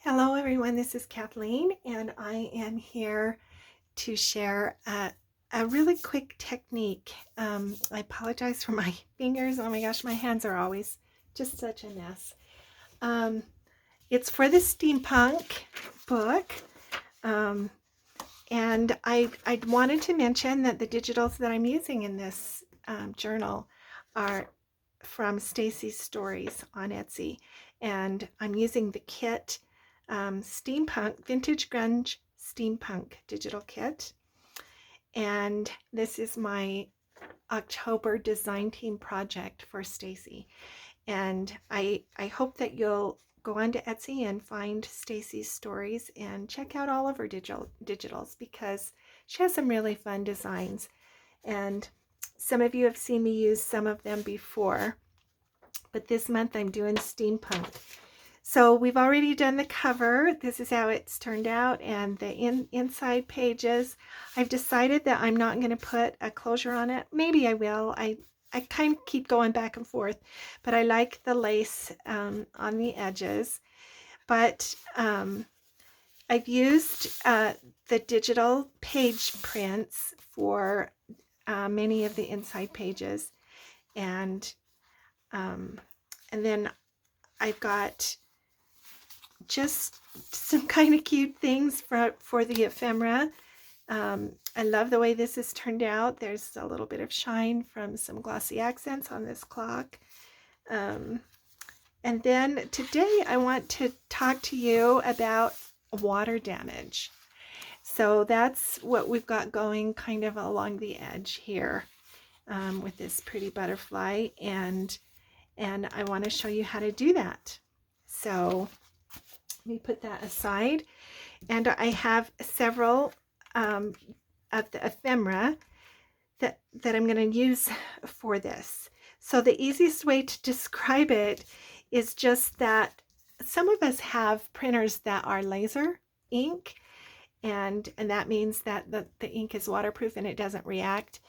Hello everyone, this is Kathleen and I am here to share a really quick technique. I apologize for my fingers. Oh my gosh, my hands are always just such a mess. Um, it's for the steampunk book. Um, and I wanted to mention that the digitals that I'm using in this journal are from Stacy's Stories on Etsy. And I'm using the kit Steampunk, Vintage Grunge Steampunk Digital Kit. And this is my October design team project for Stacy. And I hope that you'll go onto Etsy and find Stacy's Stories and check out all of her digitals because she has some really fun designs. And some of you have seen me use some of them before, but this month I'm doing steampunk. So we've already done the cover. This is how it's turned out, and the inside pages. I've decided that I'm not going to put a closure on it. Maybe I will. I kind of keep going back and forth, but I like the lace on the edges. But I've used the digital page prints for many of the inside pages, and um, and then I've got just some kind of cute things for the ephemera. I love the way this has turned out. There's a little bit of shine from some glossy accents on this clock. And then today I want to talk to you about water damage. So that's what we've got going kind of along the edge here with this pretty butterfly. And I want to show you how to do that. So let me put that aside. And I have several of the ephemera that I'm going to use for this. So the easiest way to describe it is just that some of us have printers that are laser ink, and that means that the ink is waterproof and it doesn't react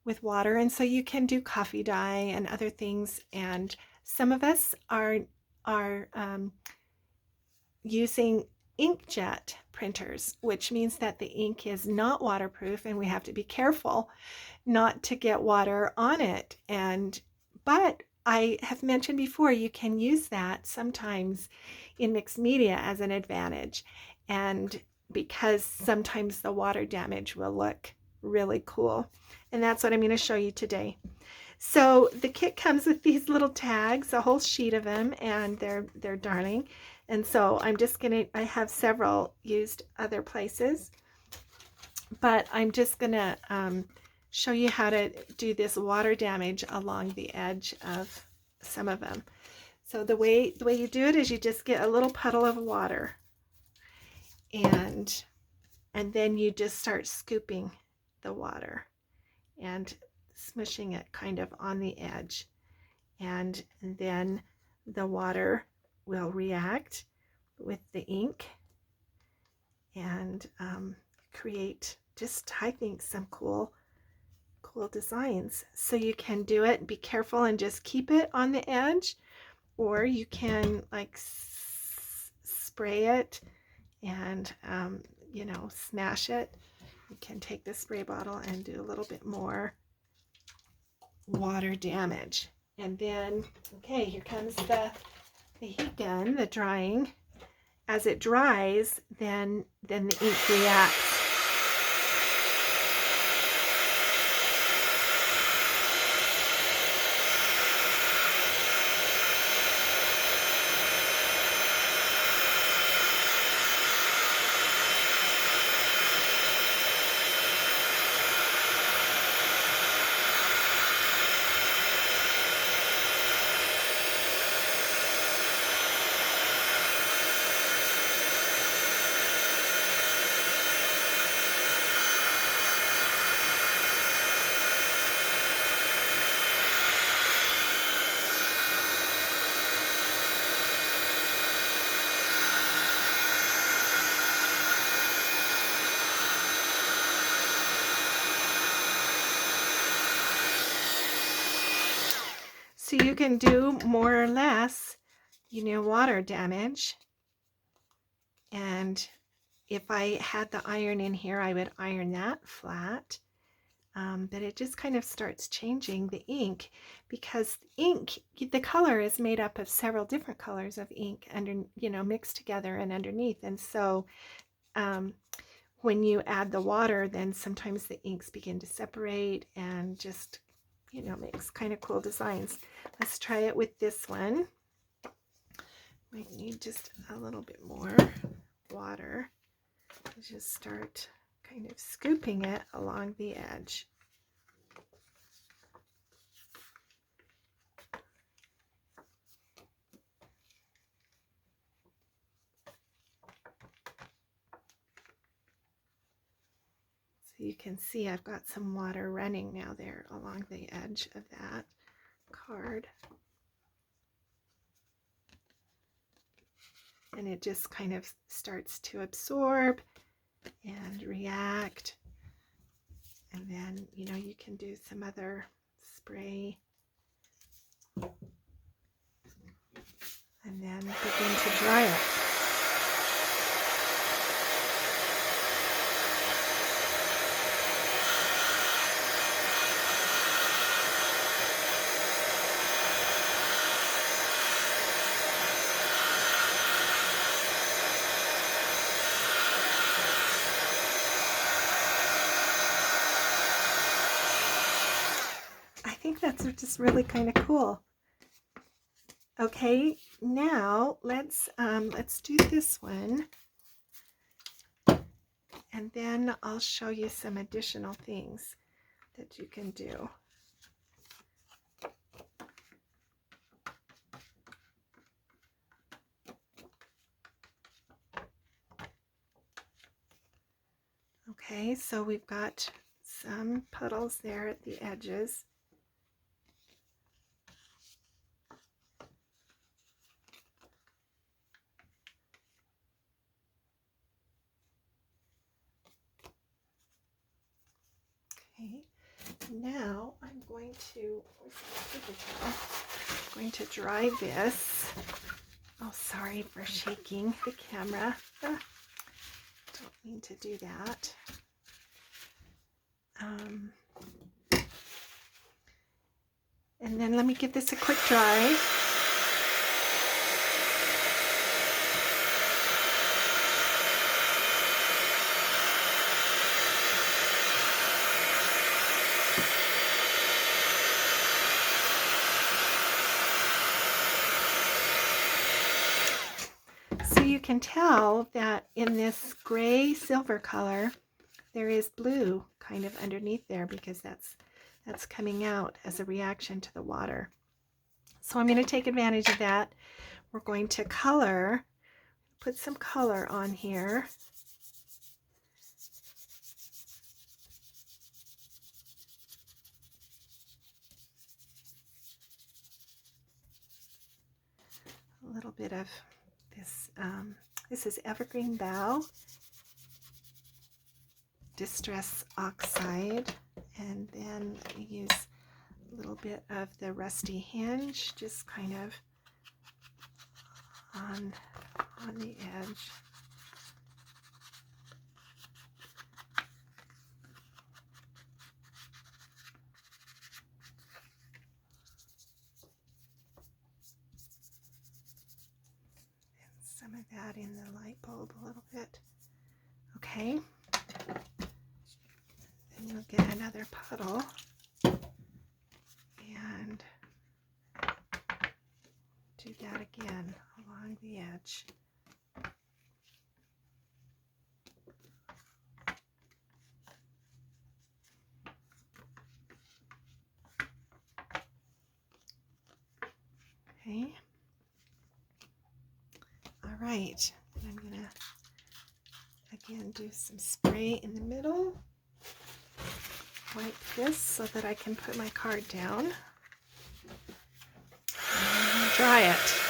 with water. And so you can do coffee dye and other things. And some of us are using inkjet printers, which means that the ink is not waterproof and we have to be careful not to get water on it. But I have mentioned before, you can use that sometimes in mixed media as an advantage. And because sometimes the water damage will look really cool. And that's what I'm going to show you today. So the kit comes with these little tags, a whole sheet of them, and they're darling. And so I'm just gonna, I have several used other places, but I'm just gonna show you how to do this water damage along the edge of some of them. So the way you do it is you just get a little puddle of water, and then you just start scooping the water and smushing it kind of on the edge, and then the water will react with the ink and create just, I think, some cool designs. So you can do it, be careful and just keep it on the edge, or you can like spray it and smash it. You can take the spray bottle and do a little bit more water damage. And then, okay, here comes the heat gun, the drying. As it dries, then the ink reacts. So you can do more or less, water damage And if I had the iron in here, I would iron that flat. But it just kind of starts changing the ink, because ink, the color is made up of several different colors of ink mixed together and underneath. And so when you add the water, then sometimes the inks begin to separate and just, makes kind of cool designs. Let's try it with this one. Might need just a little bit more water. Just start kind of scooping it along the edge. So you can see I've got some water running now there along the edge of that card. And it just kind of starts to absorb and react. And then, you can do some other spray. And then begin to dry it. I think that's just really kind of cool. Okay, now let's do this one, and then I'll show you some additional things that you can do. Okay, so we've got some puddles there at the edges. Okay, now I'm going to dry this. Oh, sorry for shaking the camera. Don't mean to do that. And then let me give this a quick dry. So you can tell that in this gray silver color, there is blue kind of underneath there, because that's coming out as a reaction to the water. So I'm going to take advantage of that. We're going to put some color on here. A little bit of this, this is Evergreen Bough Distress Oxide, and then we use a little bit of the Rusty Hinge, just kind of on the edge. And some of that in the light bulb a little bit. Okay. Then you'll get another puddle and do that again along the edge. Okay. All right. And I'm going to again do some spray in the middle like this so that I can put my card down and dry it.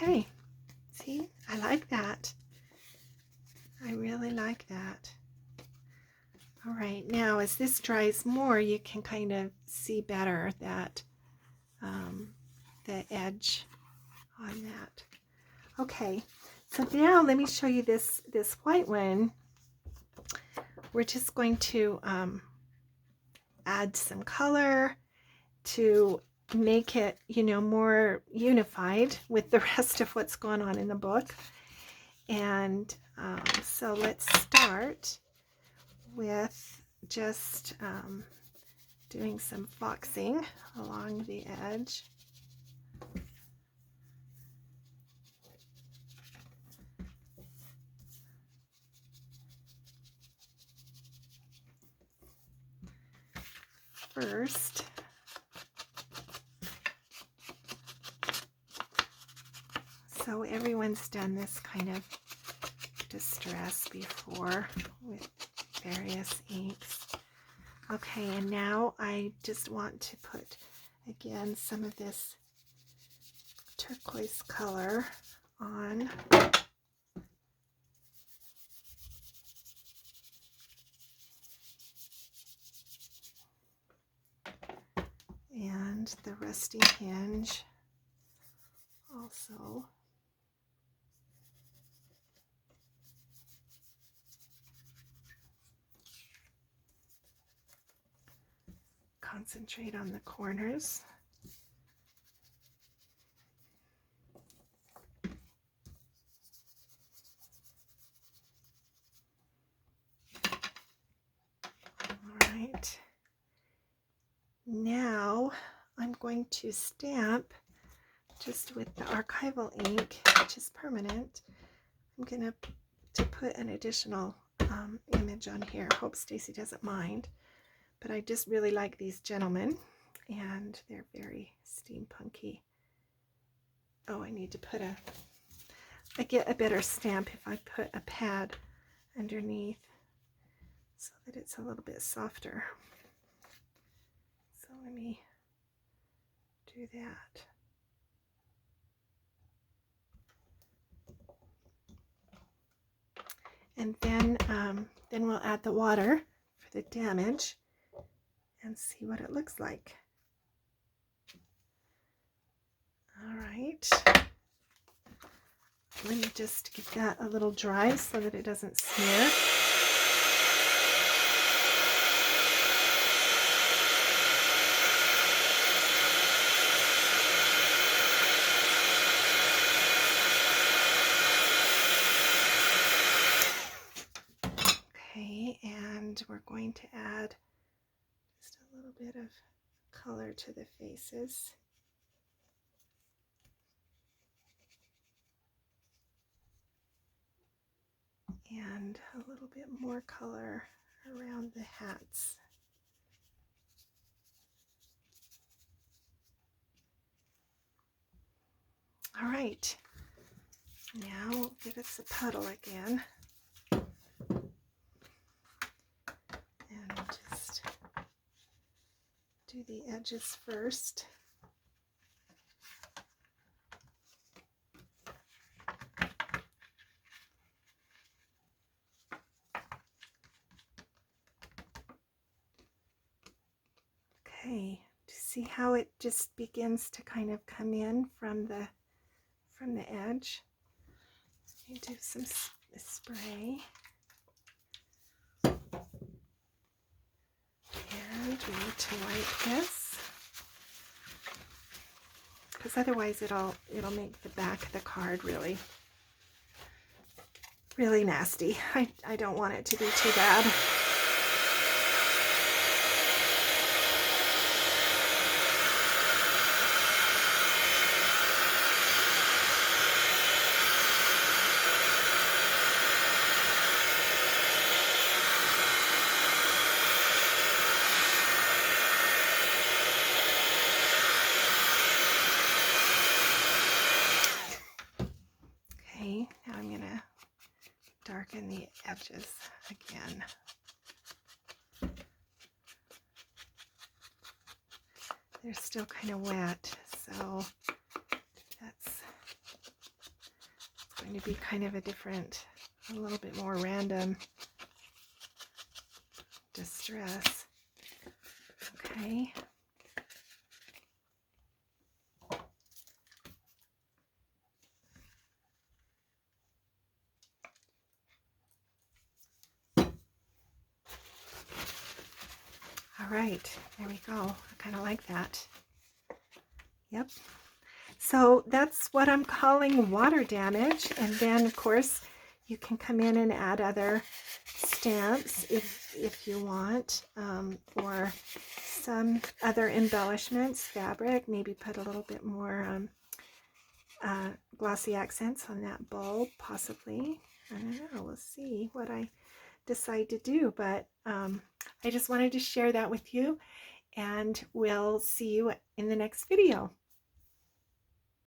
Okay, see, I like that. I really like that. All right, now as this dries more, you can kind of see better that the edge on that. Okay, so now let me show you this white one. We're just going to add some color to make it, you know, more unified with the rest of what's going on in the book. And so let's start with just doing some foxing along the edge. First, so everyone's done this kind of distress before with various inks. Okay, and now I just want to put again some of this turquoise color on. And the rusty hinge also. Concentrate on the corners. All right. Now I'm going to stamp just with the archival ink, which is permanent. I'm going to put an additional image on here. Hope Stacy doesn't mind. But I just really like these gentlemen, and they're very steampunky. Oh, I need to put I get a better stamp if I put a pad underneath so that it's a little bit softer. So let me do that. And then we'll add the water for the damage and see what it looks like. All right. Let me just get that a little dry so that it doesn't smear. Okay, and we're going to add just a little bit of color to the faces. And a little bit more color around the hats. All right, now give us a puddle again. And just do the edges first. Okay, see how it just begins to kind of come in from the edge. You do some spray. And we need to wipe this, because otherwise it'll make the back of the card really nasty. I don't want it to be too bad. Okay, now I'm going to darken the edges again. They're still kind of wet, so that's going to be kind of a little bit more random distress. Okay. All right, there we go. I kind of like that. Yep. So that's what I'm calling water damage. And then, of course, you can come in and add other stamps if you want, or some other embellishments, fabric, maybe put a little bit more glossy accents on that bulb, possibly. I don't know, we'll see what I decide to do, but I just wanted to share that with you, and we'll see you in the next video.